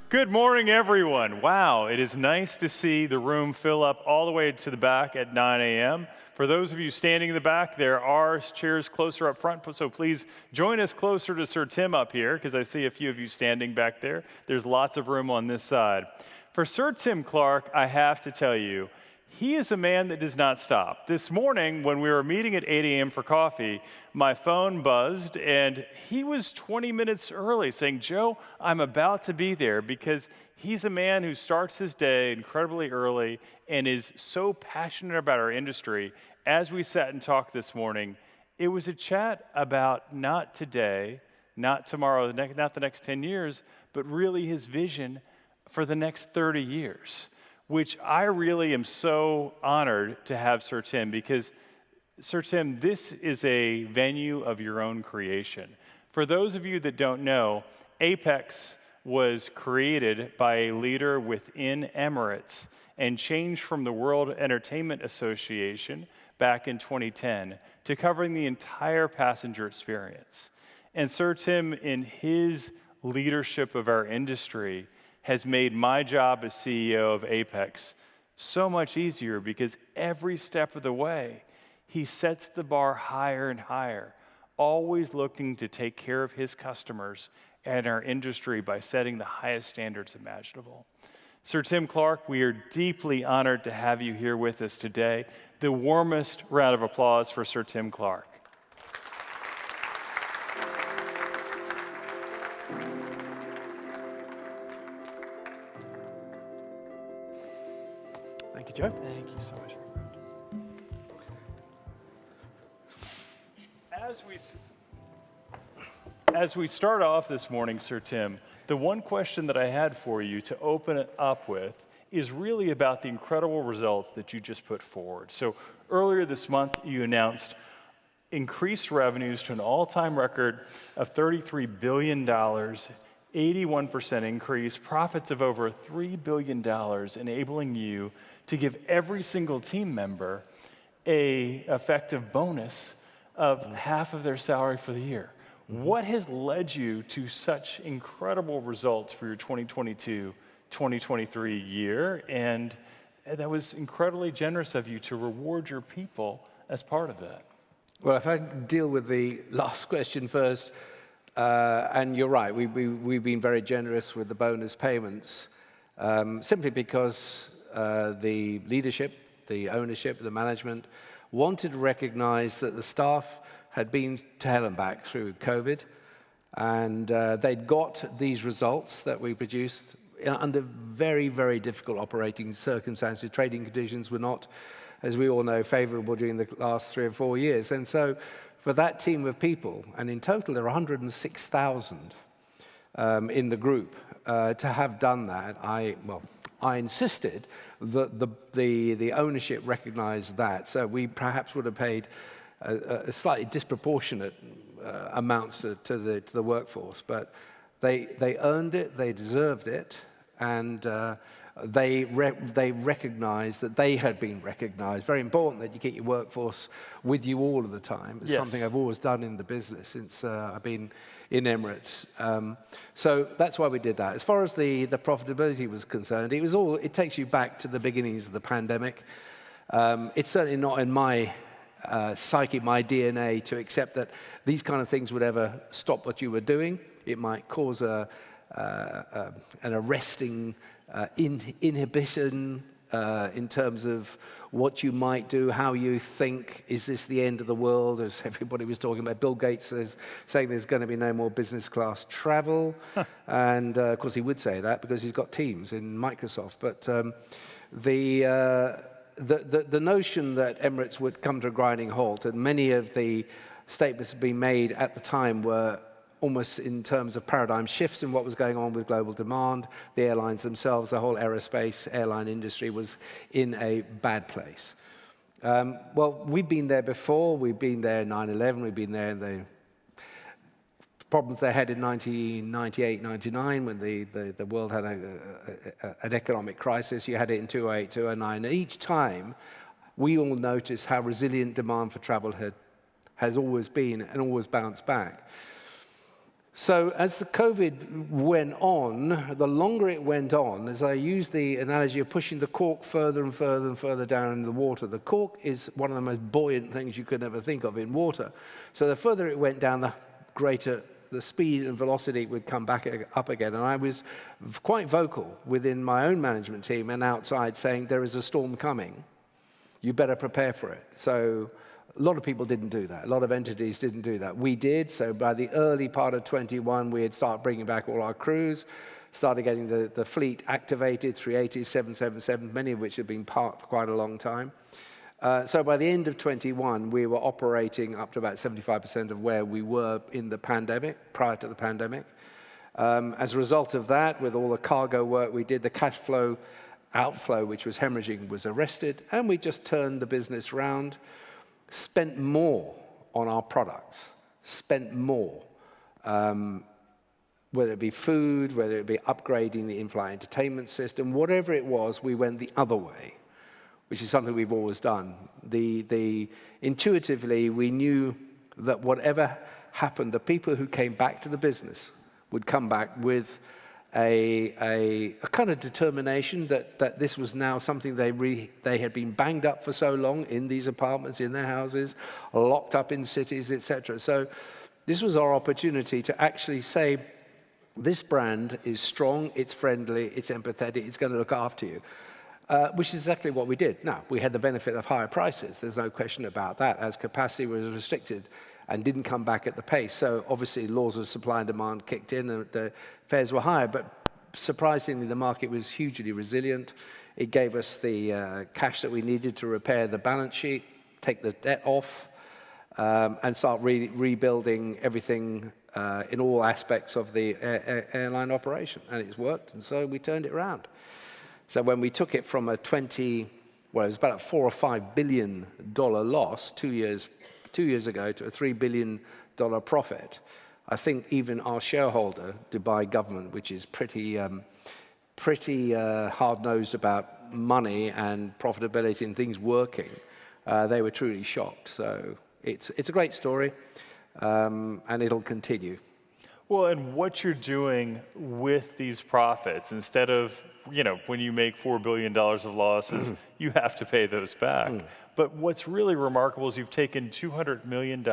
Good morning, everyone. Wow, it is nice to see the room fill up all the way to the back at 9 a.m. For those of you standing in the back, there are chairs closer up front, so please join us closer to Sir Tim up here, because I see a few of you standing back there. There's lots of room on this side. For Sir Tim Clark, I have to tell you, he is a man that does not stop. This morning, when we were meeting at 8 a.m. for coffee, my phone buzzed, and he was 20 minutes early saying, Joe, I'm about to be there, because he's a man who starts his day incredibly early and is so passionate about our industry. As we sat and talked this morning, it was a chat about not today, not tomorrow, not the next 10 years, but really his vision for the next 30 years. Which I really am so honored to have Sir Tim, because, Sir Tim, this is a venue of your own creation. For those of you that don't know, Apex was created by a leader within Emirates and changed from the World Entertainment Association back in 2010 to covering the entire passenger experience. And Sir Tim, in his leadership of our industry, has made my job as CEO of Apex so much easier, because every step of the way, he sets the bar higher and higher, always looking to take care of his customers and our industry by setting the highest standards imaginable. Sir Tim Clark, we are deeply honored to have you here with us today. The warmest round of applause for Sir Tim Clark. Thank you, Joe. Thank you so much. As we start off this morning, Sir Tim, the one question that I had for you to open it up with is really about the incredible results that you just put forward. So earlier this month, you announced increased revenues to an all-time record of $33 billion, 81% increase, profits of over $3 billion, enabling you to give every single team member an effective bonus of half of their salary for the year. What has led you to such incredible results for your 2022-2023 year? And that was incredibly generous of you to reward your people as part of that. Well, if I deal with the last question first, and you're right, we've been very generous with the bonus payments, simply because the leadership, the ownership, the management wanted to recognize that the staff had been to hell and back through COVID, and they'd got these results that we produced under very, very difficult operating circumstances. Trading conditions were not, as we all know, favorable during the last 3 or 4 years. And so for that team of people, and in total there are 106,000 in the group, to have done that, I insisted that the ownership recognized that. So we perhaps would have paid a slightly disproportionate amounts to the workforce, but they earned it, they deserved it, and they recognized that they had been recognized. Very important that you get your workforce with you all of the time. It's something I've always done in the business since I've been in Emirates. So that's why we did that. As far as the profitability was concerned, it takes you back to the beginnings of the pandemic. It's certainly not in my psyche, my DNA, to accept that these kind of things would ever stop what you were doing. It might cause an arresting inhibition in terms of what you might do, how you think. Is this the end of the world? As everybody was talking about, Bill Gates is saying there's going to be no more business class travel. And of course he would say that because he's got teams in Microsoft. But the notion that Emirates would come to a grinding halt, and many of the statements that been made at the time were almost in terms of paradigm shifts in what was going on with global demand. The airlines themselves, the whole aerospace airline industry was in a bad place. Well, we've been there before. We've been there in 9/11. We've been there in the problems they had in 1998, 99, when the world had an economic crisis. You had it in 2008, 2009. And each time, we all noticed how resilient demand for travel has always been and always bounced back. So as the COVID went on, the longer it went on, as I use the analogy of pushing the cork further and further and further down in the water, the cork is one of the most buoyant things you could ever think of in water. So the further it went down, the greater the speed and velocity would come back up again. And I was quite vocal within my own management team and outside saying, there is a storm coming. You better prepare for it. So a lot of people didn't do that. A lot of entities didn't do that. We did. So by the early part of 21, we had started bringing back all our crews, started getting the fleet activated, 380s, 777s, many of which had been parked for quite a long time. So by the end of 21, we were operating up to about 75% of where we were in the pandemic, prior to the pandemic. As a result of that, with all the cargo work we did, the cash flow outflow, which was hemorrhaging, was arrested, and we just turned the business round, spent more on our products, spent more, whether it be food, whether it be upgrading the in-flight entertainment system, whatever it was, we went the other way, which is something we've always done. Intuitively, we knew that whatever happened, the people who came back to the business would come back with a kind of determination that this was now something they had been banged up for so long in these apartments, in their houses, locked up in cities, etc. So this was our opportunity to actually say, this brand is strong, it's friendly, it's empathetic, it's going to look after you. Which is exactly what we did. Now, we had the benefit of higher prices. There's no question about that, as capacity was restricted and didn't come back at the pace. So obviously, laws of supply and demand kicked in, and the fares were higher. But surprisingly, the market was hugely resilient. It gave us the cash that we needed to repair the balance sheet, take the debt off, and start rebuilding everything in all aspects of the airline operation. And it's worked, and so we turned it around. So when we took it from it was about a $4 or $5 billion loss 2 years ago to a $3 billion profit, I think even our shareholder, Dubai government, which is pretty hard-nosed about money and profitability and things working, they were truly shocked. So it's a great story, and it'll continue. Well, and what you're doing with these profits, instead of, when you make $4 billion of losses, you have to pay those back. But what's really remarkable is you've taken $200 million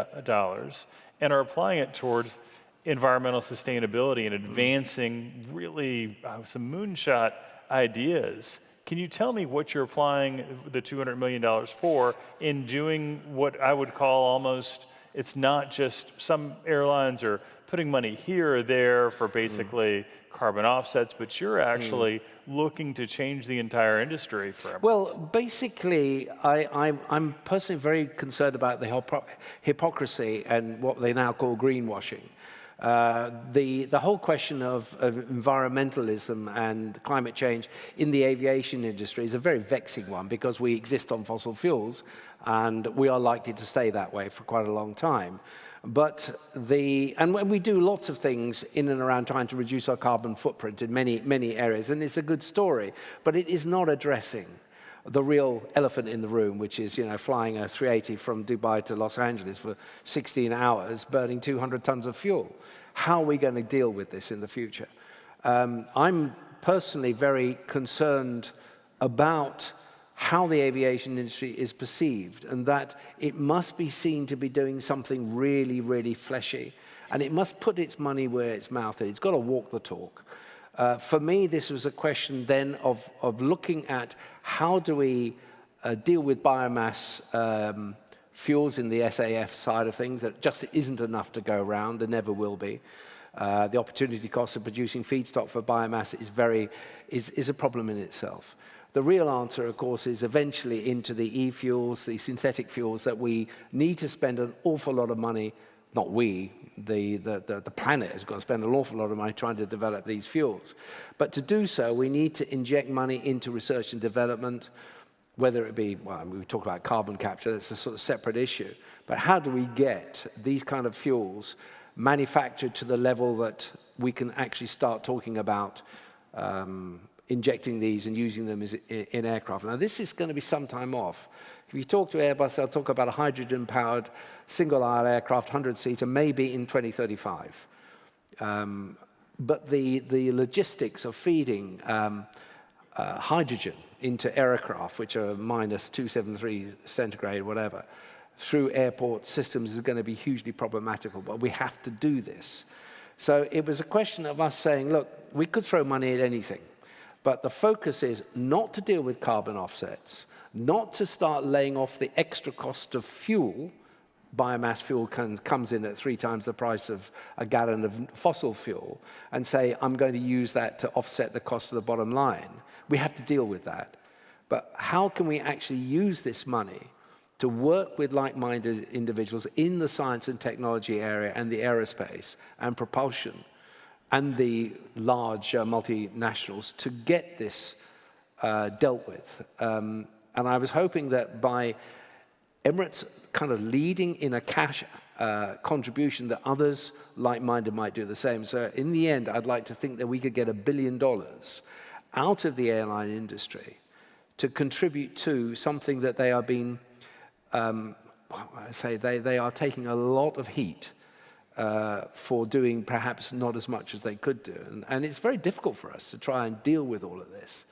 and are applying it towards environmental sustainability and advancing really some moonshot ideas. Can you tell me what you're applying the $200 million for in doing what I would call almost, it's not just some airlines are putting money here or there for basically carbon offsets, but you're actually looking to change the entire industry for Emirates. Well, basically, I'm personally very concerned about the hypocrisy and what they now call greenwashing. The whole question of environmentalism and climate change in the aviation industry is a very vexing one, because we exist on fossil fuels and we are likely to stay that way for quite a long time. But and we do lots of things in and around trying to reduce our carbon footprint in many areas, and it's a good story, but it is not addressing the real elephant in the room, which is, flying a 380 from Dubai to Los Angeles for 16 hours, burning 200 tons of fuel. How are we going to deal with this in the future? I'm personally very concerned about how the aviation industry is perceived, and that it must be seen to be doing something really, really fleshy, and it must put its money where its mouth is. It's got to walk the talk. For me, this was a question then of looking at how do we deal with biomass fuels in the SAF side of things. That just isn't enough to go around, and never will be. The opportunity cost of producing feedstock for biomass is a problem in itself. The real answer, of course, is eventually into the e-fuels, the synthetic fuels that we need to spend an awful lot of money. Not we, the planet has got to spend an awful lot of money trying to develop these fuels. But to do so, we need to inject money into research and development, whether it be, we talk about carbon capture, that's a sort of separate issue. But how do we get these kind of fuels manufactured to the level that we can actually start talking about injecting these and using them in aircraft? Now, this is going to be some time off. If you talk to Airbus, they'll talk about a hydrogen-powered single-aisle aircraft, 100-seater, maybe in 2035. But the logistics of feeding hydrogen into aircraft, which are minus 273 centigrade, whatever, through airport systems is going to be hugely problematical, but we have to do this. So it was a question of us saying, look, we could throw money at anything, but the focus is not to deal with carbon offsets, not to start laying off the extra cost of fuel. Biomass fuel comes in at 3 times the price of a gallon of fossil fuel, and say, I'm going to use that to offset the cost of the bottom line. We have to deal with that. But how can we actually use this money to work with like-minded individuals in the science and technology area and the aerospace and propulsion and the large multinationals to get this dealt with? And I was hoping that by Emirates kind of leading in a cash contribution that others like-minded might do the same. So in the end, I'd like to think that we could get $1 billion out of the airline industry to contribute to something that they are being, they are taking a lot of heat for doing perhaps not as much as they could do. And it's very difficult for us to try and deal with all of this.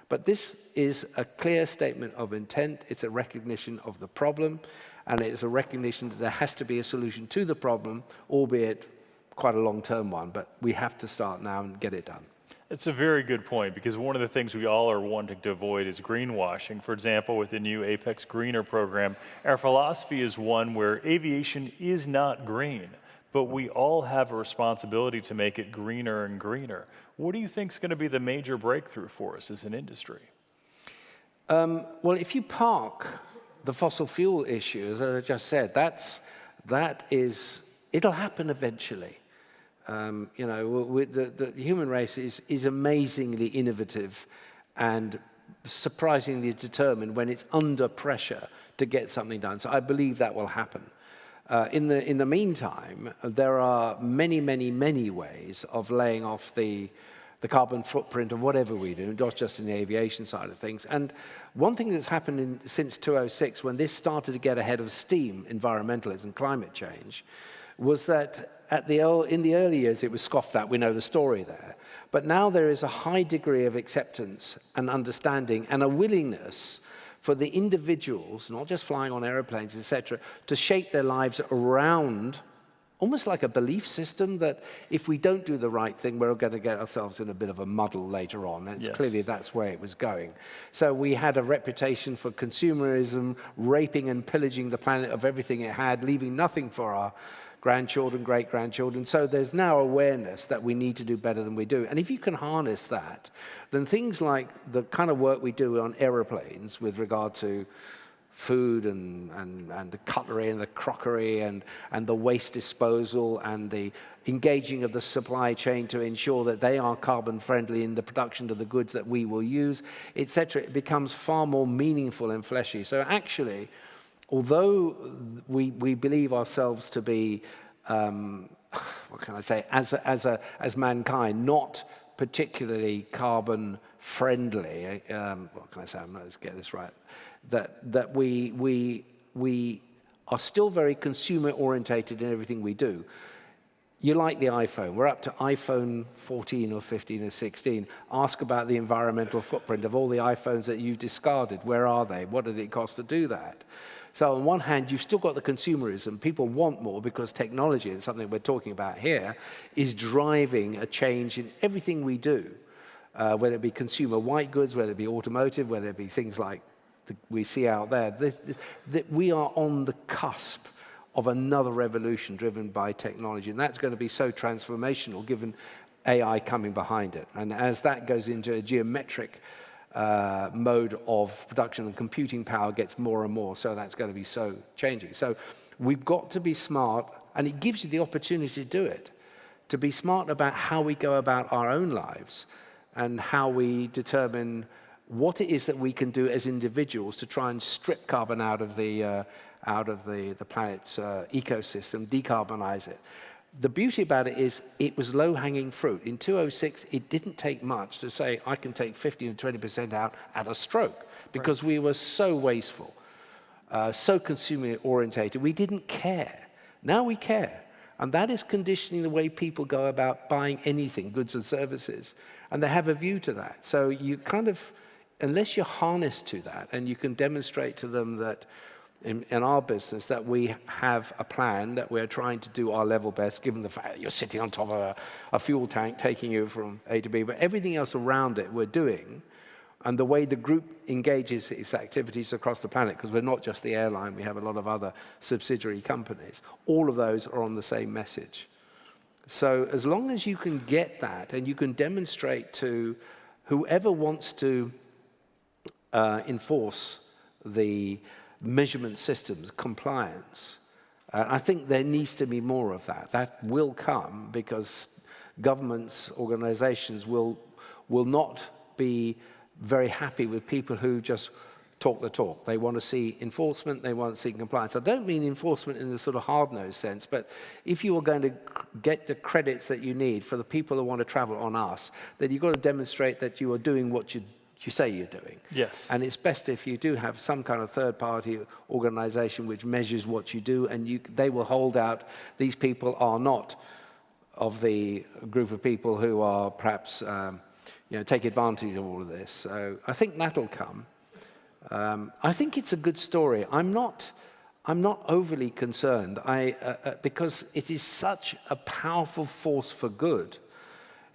But this is a clear statement of intent. It's a recognition of the problem, and it's a recognition that there has to be a solution to the problem, albeit quite a long-term one. But we have to start now and get it done. It's a very good point, because one of the things we all are wanting to avoid is greenwashing. For example, with the new Apex Greener program, our philosophy is one where aviation is not green, but we all have a responsibility to make it greener and greener. What do you think is going to be the major breakthrough for us as an industry? Well, if you park the fossil fuel issue, as I just said, it'll happen eventually. The human race is amazingly innovative and surprisingly determined when it's under pressure to get something done. So I believe that will happen. In the meantime, there are many, many, many ways of laying off the carbon footprint of whatever we do, not just in the aviation side of things. And one thing that's happened since 2006, when this started to get ahead of steam, environmentalism, climate change, was that in the early years it was scoffed at. We know the story there. But now there is a high degree of acceptance and understanding and a willingness for the individuals, not just flying on airplanes, etc., to shape their lives around almost like a belief system that if we don't do the right thing, we're going to get ourselves in a bit of a muddle later on. And clearly that's where it was going. So we had a reputation for consumerism, raping and pillaging the planet of everything it had, leaving nothing for our grandchildren, great-grandchildren. So there's now awareness that we need to do better than we do. And if you can harness that, then things like the kind of work we do on aeroplanes with regard to food and the cutlery and the crockery and the waste disposal and the engaging of the supply chain to ensure that they are carbon friendly in the production of the goods that we will use, etc., it becomes far more meaningful and fleshy. So actually, although we believe ourselves to be, what can I say, as mankind, not particularly carbon friendly, what can I say, let's get this right, that we are still very consumer orientated in everything we do. You like the iPhone. We're up to iPhone 14 or 15 or 16. Ask about the environmental footprint of all the iPhones that you've discarded. Where are they? What did it cost to do that? So on one hand, you've still got the consumerism. People want more because technology, and something we're talking about here, is driving a change in everything we do, whether it be consumer white goods, whether it be automotive, whether it be things like we see out there. That we are on the cusp of another revolution driven by technology, and that's going to be so transformational given AI coming behind it. And as that goes into a geometric mode of production and computing power gets more and more, so that's going to be so changing. So we've got to be smart, and it gives you the opportunity to do it, to be smart about how we go about our own lives and how we determine what it is that we can do as individuals to try and strip carbon out of the planet's ecosystem, decarbonize it. The beauty about it is it was low-hanging fruit. In 2006, it didn't take much to say, I can take 15 to 20% out at a stroke, because we were so wasteful, so consumer-orientated. We didn't care. Now we care. And that is conditioning the way people go about buying anything, goods and services. And they have a view to that. So you kind of, unless you're harnessed to that and you can demonstrate to them that in our business that we have a plan, that we're trying to do our level best, given the fact that you're sitting on top of a fuel tank taking you from A to B, but everything else around it we're doing, and the way the group engages its activities across the planet, because we're not just the airline, we have a lot of other subsidiary companies, all of those are on the same message. So as long as you can get that and you can demonstrate to whoever wants to enforce the measurement systems, compliance, I think there needs to be more of that. That will come because governments, organizations will not be very happy with people who just talk the talk. They want to see enforcement, they want to see compliance. I don't mean enforcement in the sort of hard-nosed sense, but if you are going to get the credits that you need for the people who want to travel on us, then you've got to demonstrate that you are doing what you say you're doing. Yes. And it's best if you do have some kind of third-party organization which measures what you do, and they will hold out these people are not of the group of people who are perhaps take advantage of all of this. So I think that'll come. I think it's a good story. I'm not overly concerned. Because it is such a powerful force for good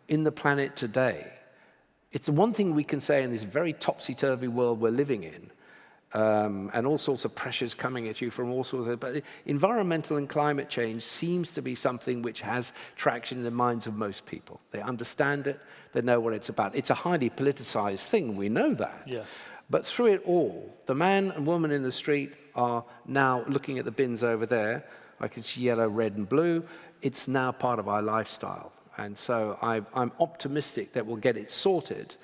in the planet today. It's the one thing we can say in this very topsy-turvy world we're living in, and all sorts of pressures coming at you from all sorts of... But environmental and climate change seems to be something which has traction in the minds of most people. They understand it. They know what it's about. It's a highly politicized thing. We know that. Yes. But through it all, the man and woman in the street are now looking at the bins over there, like it's yellow, red, and blue. It's now part of our lifestyle. And so I'm optimistic that we'll get it sorted,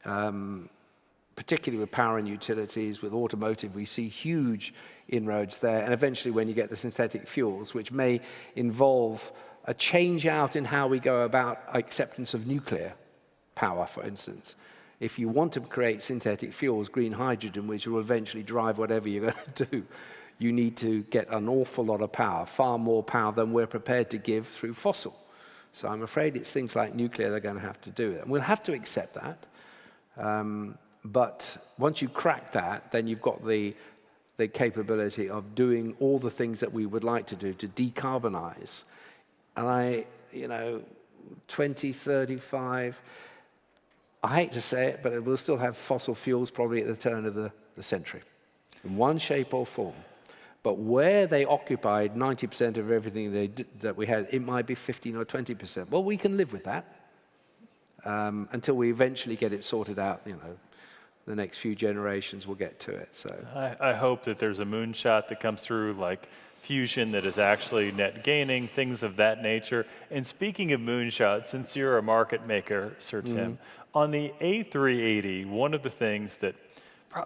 particularly with power and utilities, with automotive. We see huge inroads there. And eventually when you get the synthetic fuels, which may involve a change out in how we go about acceptance of nuclear power, for instance. If you want to create synthetic fuels, green hydrogen, which will eventually drive whatever you're going to do, you need to get an awful lot of power, far more power than we're prepared to give through fossil. So I'm afraid it's things like nuclear they're going to have to do it. And we'll have to accept that. But once you crack that, then you've got the capability of doing all the things that we would like to do to decarbonize. And 2035, I hate to say it, but we'll still have fossil fuels probably at the turn of the century, in one shape or form. But where they occupied 90% of everything that we had, it might be 15 or 20%. Well, we can live with that until we eventually get it sorted out. The next few generations will get to it. So I hope that there's a moonshot that comes through, like fusion, that is actually net gaining, things of that nature. And speaking of moonshots, since you're a market maker, Sir Tim, on the A380, one of the things that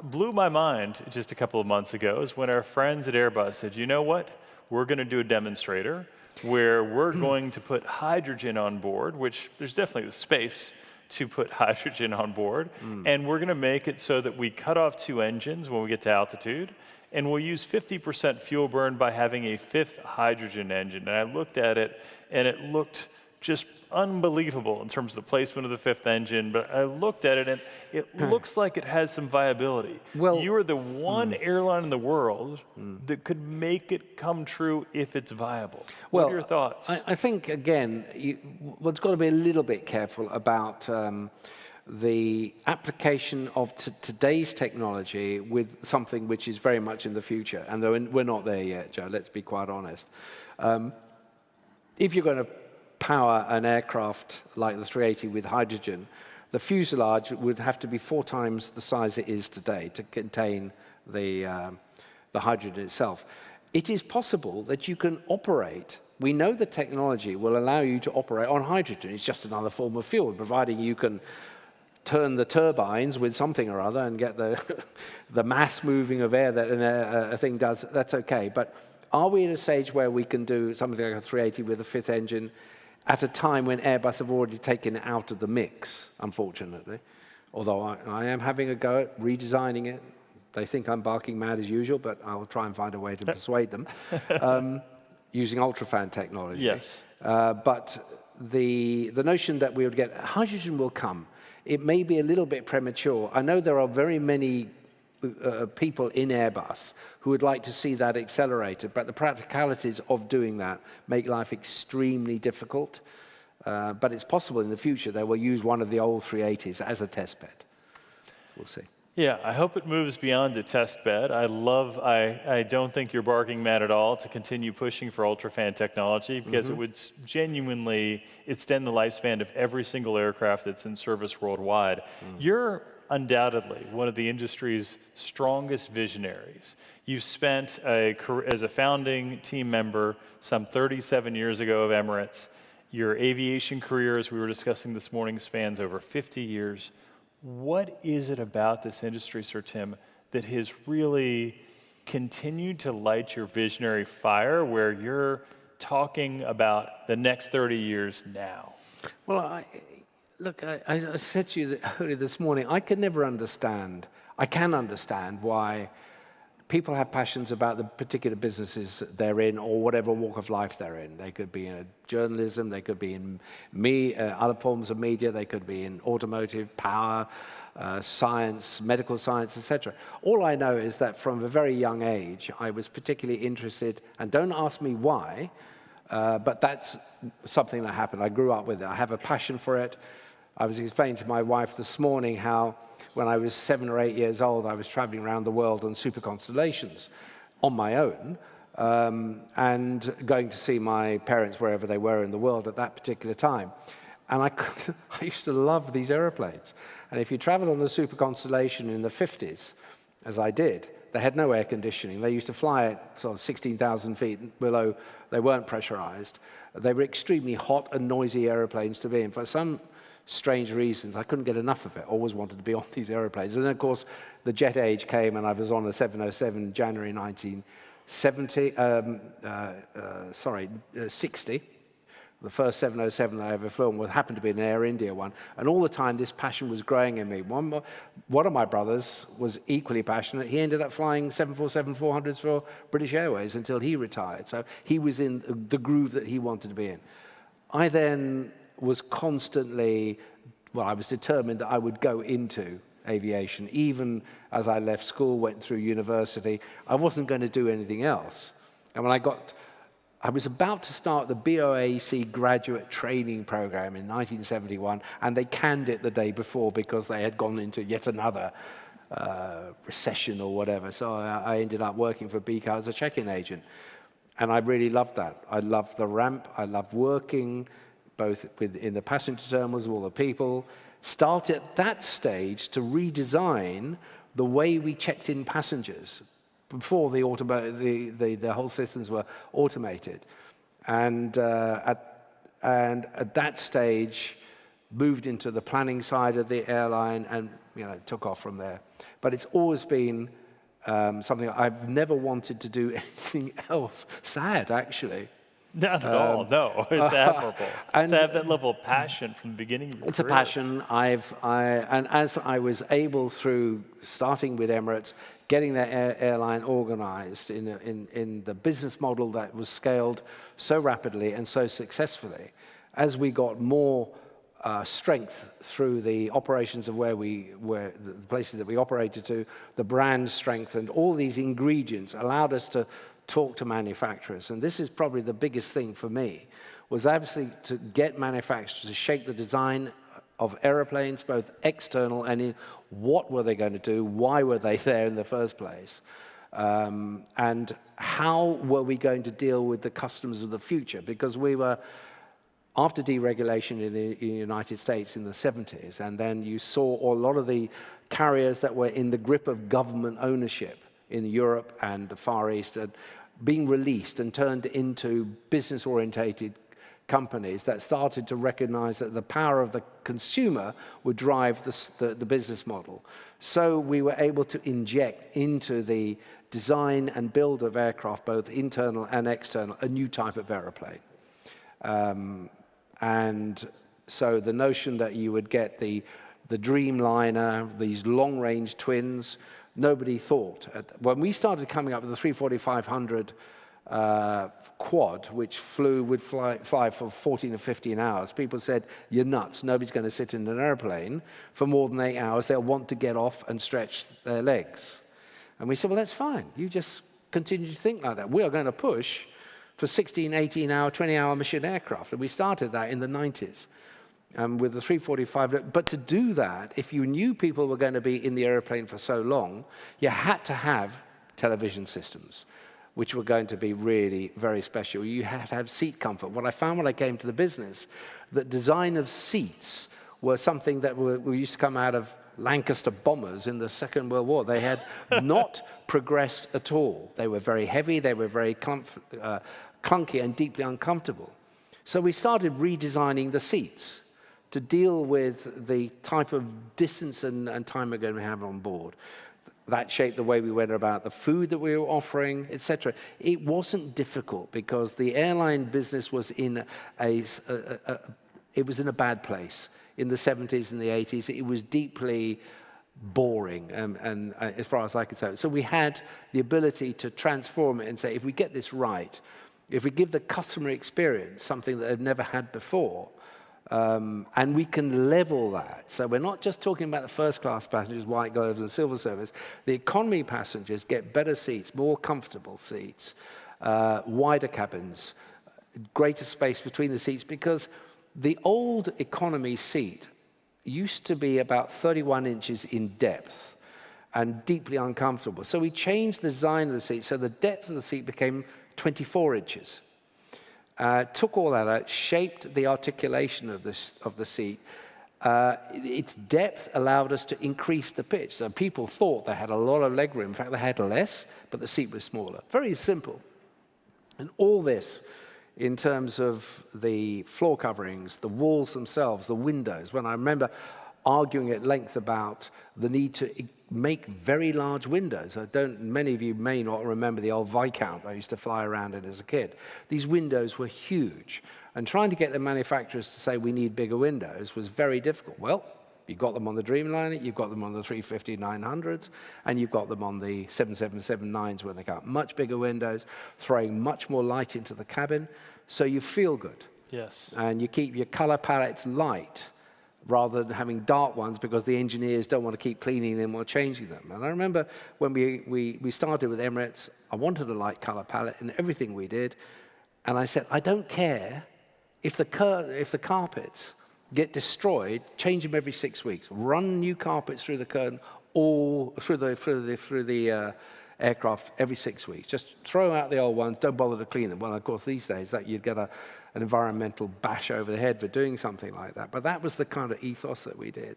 blew my mind just a couple of months ago is when our friends at Airbus said, you know what, we're going to do a demonstrator where we're going to put hydrogen on board, which there's definitely the space to put hydrogen on board, and we're going to make it so that we cut off 2 engines when we get to altitude, and we'll use 50% fuel burn by having a 5th hydrogen engine. And I looked at it, and it looked just unbelievable in terms of the placement of the 5th engine, but I looked at it and it looks like it has some viability. Well, you are the one airline in the world that could make it come true if it's viable. What are your thoughts? I think, again, one's got to be a little bit careful about the application of today's technology with something which is very much in the future. And we're not there yet, Joe, let's be quite honest. If you're going to power an aircraft like the 380 with hydrogen, the fuselage would have to be 4 times the size it is today to contain the hydrogen itself. It is possible that you can operate. We know the technology will allow you to operate on hydrogen. It's just another form of fuel, providing you can turn the turbines with something or other and get the mass moving of air that a thing does. That's okay. But are we at a stage where we can do something like a 380 with a 5th engine at a time when Airbus have already taken it out of the mix, unfortunately? Although I am having a go at redesigning it. They think I'm barking mad as usual, but I'll try and find a way to persuade them. using ultrafan technology. Yes. But the notion that we would get hydrogen will come. It may be a little bit premature. I know there are very many people in Airbus who would like to see that accelerated, but the practicalities of doing that make life extremely difficult. But it's possible in the future they will use one of the old 380s as a test bed. We'll see. Yeah, I hope it moves beyond a test bed. I don't think you're barking mad at all to continue pushing for ultrafan technology, because it would genuinely extend the lifespan of every single aircraft that's in service worldwide. You're undoubtedly one of the industry's strongest visionaries. You spent as a founding team member some 37 years ago of Emirates. Your aviation career, as we were discussing this morning, spans over 50 years. What is it about this industry, Sir Tim, that has really continued to light your visionary fire, where you're talking about the next 30 years now? Well, I said to you earlier this morning, I can understand why people have passions about the particular businesses they're in, or whatever walk of life they're in. They could be in journalism, they could be in other forms of media, they could be in automotive, power, science, medical science, etc. All I know is that from a very young age, I was particularly interested, and don't ask me why, but that's something that happened. I grew up with it. I have a passion for it. I was explaining to my wife this morning how when I was 7 or 8 years old, I was traveling around the world on super constellations on my own, and going to see my parents wherever they were in the world at that particular time. And I used to love these airplanes. And if you traveled on a super constellation in the 50s, as I did, they had no air conditioning. They used to fly at sort of 16,000 feet below. They weren't pressurized. They were extremely hot and noisy airplanes to be in. For some strange reasons, I couldn't get enough of it. Always wanted to be on these airplanes. And then, of course, the jet age came, and I was on a 707 in January 60. The first 707 that I ever flew happened to be an Air India one. And all the time, this passion was growing in me. One of my brothers was equally passionate. He ended up flying 747-400s for British Airways until he retired. So he was in the groove that he wanted to be in. I then was constantly, I was determined that I would go into aviation. Even as I left school, went through university, I wasn't going to do anything else. And when I was about to start the BOAC graduate training program in 1971, and they canned it the day before because they had gone into yet another recession or whatever. So I ended up working for BCAL as a check-in agent. And I really loved that. I loved the ramp. I loved working both in the passenger terminals with all the people. Started at that stage to redesign the way we checked in passengers before the whole systems were automated. And at that stage, moved into the planning side of the airline, and took off from there. But it's always been something I've never wanted to do anything else. Sad, actually. Not at all, no. It's admirable. And to have that level of passion from the beginning of your career. It's a passion. And as I was able, through starting with Emirates, getting their airline organized in the business model that was scaled so rapidly and so successfully, as we got more strength through the operations of the places that we operated to, the brand strength, and all these ingredients allowed us to talk to manufacturers. And this is probably the biggest thing for me, was absolutely to get manufacturers to shape the design of airplanes, both external and in what were they going to do, why were they there in the first place, and how were we going to deal with the customers of the future. Because we were, after deregulation in the United States in the 70s, and then you saw a lot of the carriers that were in the grip of government ownership in Europe and the Far East being released and turned into business-orientated companies that started to recognize that the power of the consumer would drive the business model. So we were able to inject into the design and build of aircraft, both internal and external, a new type of airplane. And so the notion that you would get the Dreamliner, these long-range twins, nobody thought. When we started coming up with the 340-500 quad, which would fly for 14 or 15 hours, people said, you're nuts. Nobody's going to sit in an airplane for more than 8 hours. They'll want to get off and stretch their legs. And we said, well, that's fine. You just continue to think like that. We are going to push for 16, 18-hour, 20-hour mission aircraft. And we started that in the 90s with the 345. But to do that, if you knew people were going to be in the airplane for so long, you had to have television systems, which were going to be really very special. You had to have seat comfort. What I found when I came to the business, that design of seats were something that we used to come out of Lancaster bombers in the Second World War. They had not progressed at all. They were very heavy, they were very clunky and deeply uncomfortable. So we started redesigning the seats to deal with the type of distance and time we're going to have on board. That shaped the way we went about the food that we were offering, etc. It wasn't difficult because the airline business was in it was in a bad place. In the 70s and the 80s, it was deeply boring, and as far as I could say. So we had the ability to transform it and say, if we get this right, if we give the customer experience something that they've never had before, and we can level that. So we're not just talking about the first-class passengers, white gloves and silver service. The economy passengers get better seats, more comfortable seats, wider cabins, greater space between the seats, because the old economy seat used to be about 31 inches in depth and deeply uncomfortable. So we changed the design of the seat, so the depth of the seat became 24 inches. Took all that out, shaped the articulation of the seat. Its depth allowed us to increase the pitch. So people thought they had a lot of leg room. In fact, they had less, but the seat was smaller. Very simple. And all this in terms of the floor coverings, the walls themselves, the windows. When I remember arguing at length about the need to make very large windows. Many of you may not remember the old Viscount I used to fly around in as a kid. These windows were huge. And trying to get the manufacturers to say we need bigger windows was very difficult. Well, you've got them on the Dreamliner, you've got them on the 350-900s, and you've got them on the 777-9s when they got much bigger windows, throwing much more light into the cabin, so you feel good. Yes. And you keep your color palettes light rather than having dark ones because the engineers don't want to keep cleaning them or changing them. And I remember when we started with Emirates, I wanted a light color palette in everything we did, and I said, I don't care if the carpets get destroyed, change them every 6 weeks. Run new carpets through the curtain, all through the aircraft every 6 weeks. Just throw out the old ones. Don't bother to clean them. Well, of course, these days that you'd get an environmental bash over the head for doing something like that. But that was the kind of ethos that we did.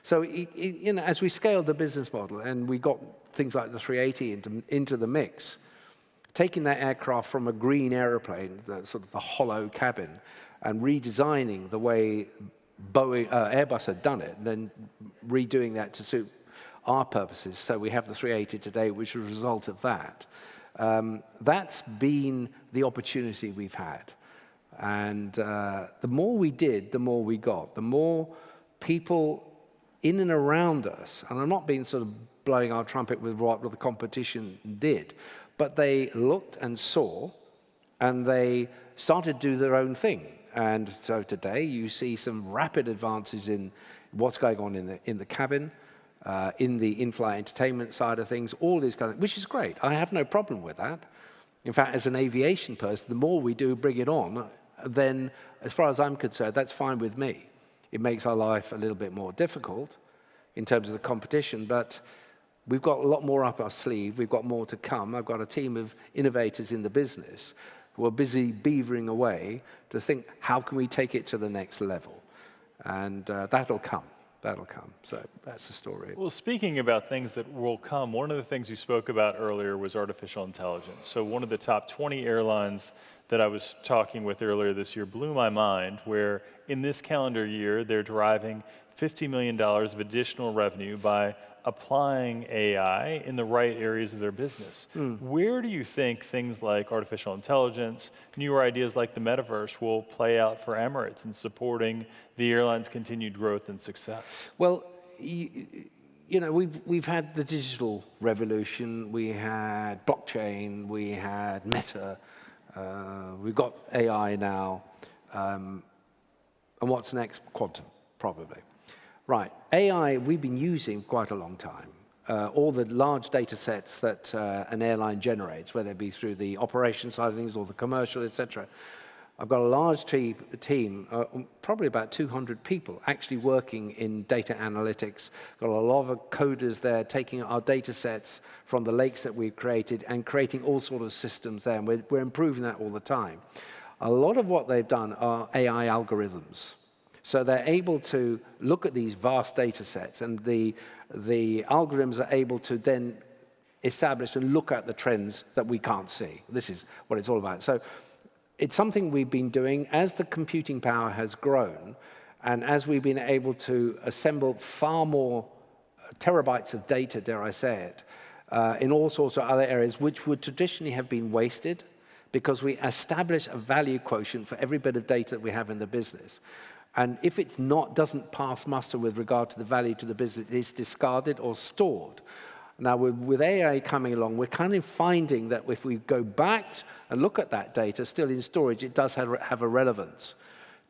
So as we scaled the business model and we got things like the 380 into the mix, taking that aircraft from a green aeroplane, the sort of the hollow cabin, and redesigning the way Airbus had done it, and then redoing that to suit our purposes. So we have the 380 today, which is a result of that. That's been the opportunity we've had. And the more we did, the more we got. The more people in and around us, and I'm not being sort of blowing our trumpet with what the competition did, but they looked and saw, and they started to do their own thing. And so today you see some rapid advances in what's going on in the cabin, in the in-flight entertainment side of things, all these kind of, which is great. I have no problem with that. In fact, as an aviation person, the more we do bring it on, then as far as I'm concerned, that's fine with me. It makes our life a little bit more difficult in terms of the competition, but we've got a lot more up our sleeve. We've got more to come. I've got a team of innovators in the business who are busy beavering away to think, how can we take it to the next level? And that'll come. That'll come. So that's the story. Well, speaking about things that will come, one of the things you spoke about earlier was artificial intelligence. So one of the top 20 airlines that I was talking with earlier this year blew my mind, where in this calendar year, they're deriving $50 million of additional revenue by applying AI in the right areas of their business. Where do you think things like artificial intelligence, newer ideas like the metaverse will play out for Emirates in supporting the airline's continued growth and success? Well, you know, we've had the digital revolution, we had blockchain, we had Meta, we've got AI now, and what's next? Quantum, probably. Right, AI we've been using quite a long time. All the large data sets that an airline generates, whether it be through the operations side of things or the commercial, etc. I've got a large team, probably about 200 people, actually working in data analytics. Got a lot of coders there taking our data sets from the lakes that we've created and creating all sorts of systems there, and we're improving that all the time. A lot of what they've done are AI algorithms. So they're able to look at these vast data sets, and the algorithms are able to then establish and look at the trends that we can't see. This is what it's all about. So it's something we've been doing as the computing power has grown, and as we've been able to assemble far more terabytes of data, dare I say it, in all sorts of other areas, which would traditionally have been wasted, because we establish a value quotient for every bit of data that we have in the business. And if it doesn't pass muster with regard to the value to the business, it's discarded or stored. Now, with AI coming along, we're kind of finding that if we go back and look at that data still in storage, it does have a relevance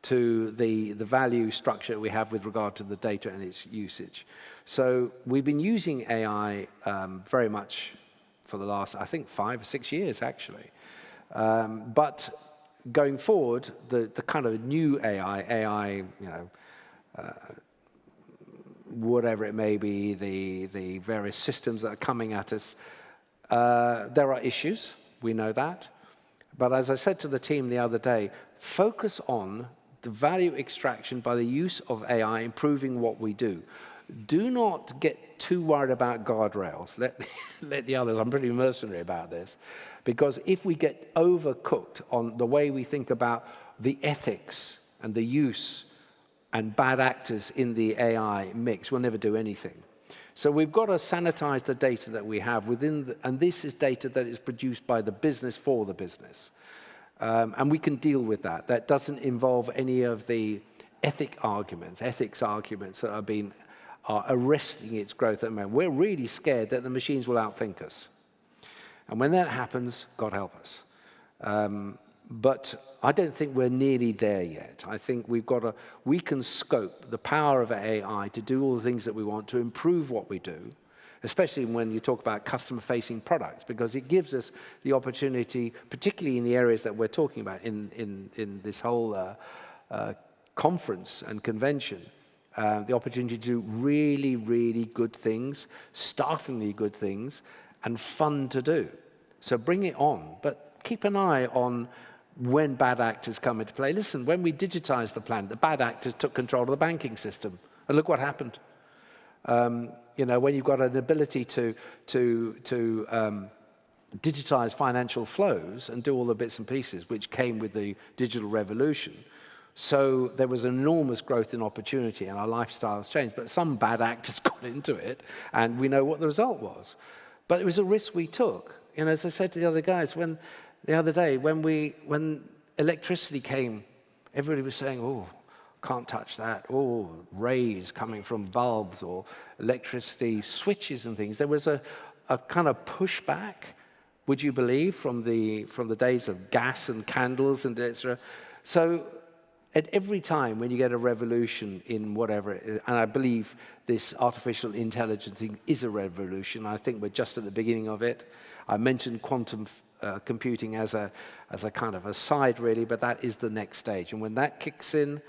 to the value structure we have with regard to the data and its usage. So we've been using AI very much for the last, I think, 5 or 6 years, actually. But going forward, the kind of new AI, you know, whatever it may be, the various systems that are coming at us, there are issues, we know that. But as I said to the team the other day, focus on the value extraction by the use of AI, improving what we do. Do not get too worried about guardrails. Let the others, I'm pretty mercenary about this, because if we get overcooked on the way we think about the ethics and the use and bad actors in the AI mix, we'll never do anything. So we've got to sanitize the data that we have within, and this is data that is produced by the business for the business. And we can deal with that. That doesn't involve any of the ethics arguments that are arresting its growth at the moment. We're really scared that the machines will outthink us. And when that happens, God help us. But I don't think we're nearly there yet. I think we can scope the power of AI to do all the things that we want, to improve what we do, especially when you talk about customer-facing products, because it gives us the opportunity, particularly in the areas that we're talking about in this whole conference and convention, the opportunity to do really, really good things, startlingly good things, and fun to do. So bring it on, but keep an eye on when bad actors come into play. Listen, when we digitized the planet, the bad actors took control of the banking system, and look what happened. You know, when you've got an ability to digitize financial flows and do all the bits and pieces, which came with the digital revolution, so there was enormous growth in opportunity, and our lifestyles changed. But some bad actors got into it, and we know what the result was. But it was a risk we took. You know, as I said to the other guys, the other day, when electricity came, everybody was saying, "Oh, can't touch that." Oh, rays coming from bulbs or electricity switches and things. There was a kind of pushback, would you believe, from the days of gas and candles and etc. So at every time when you get a revolution in whatever, and I believe this artificial intelligence thing is a revolution. I think we're just at the beginning of it. I mentioned quantum computing as a kind of a side, really, but that is the next stage. And when that kicks in,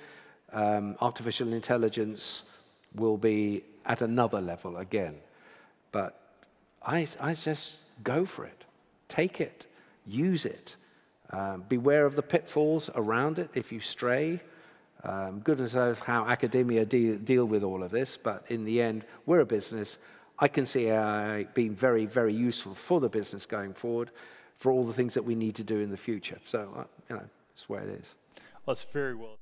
artificial intelligence will be at another level again. But I just go for it. Take it. Use it. Beware of the pitfalls around it if you stray. Goodness knows how academia deal with all of this, but in the end, we're a business. I can see AI being very, very useful for the business going forward, for all the things that we need to do in the future. So, you know, that's where it is. Well, that's very well.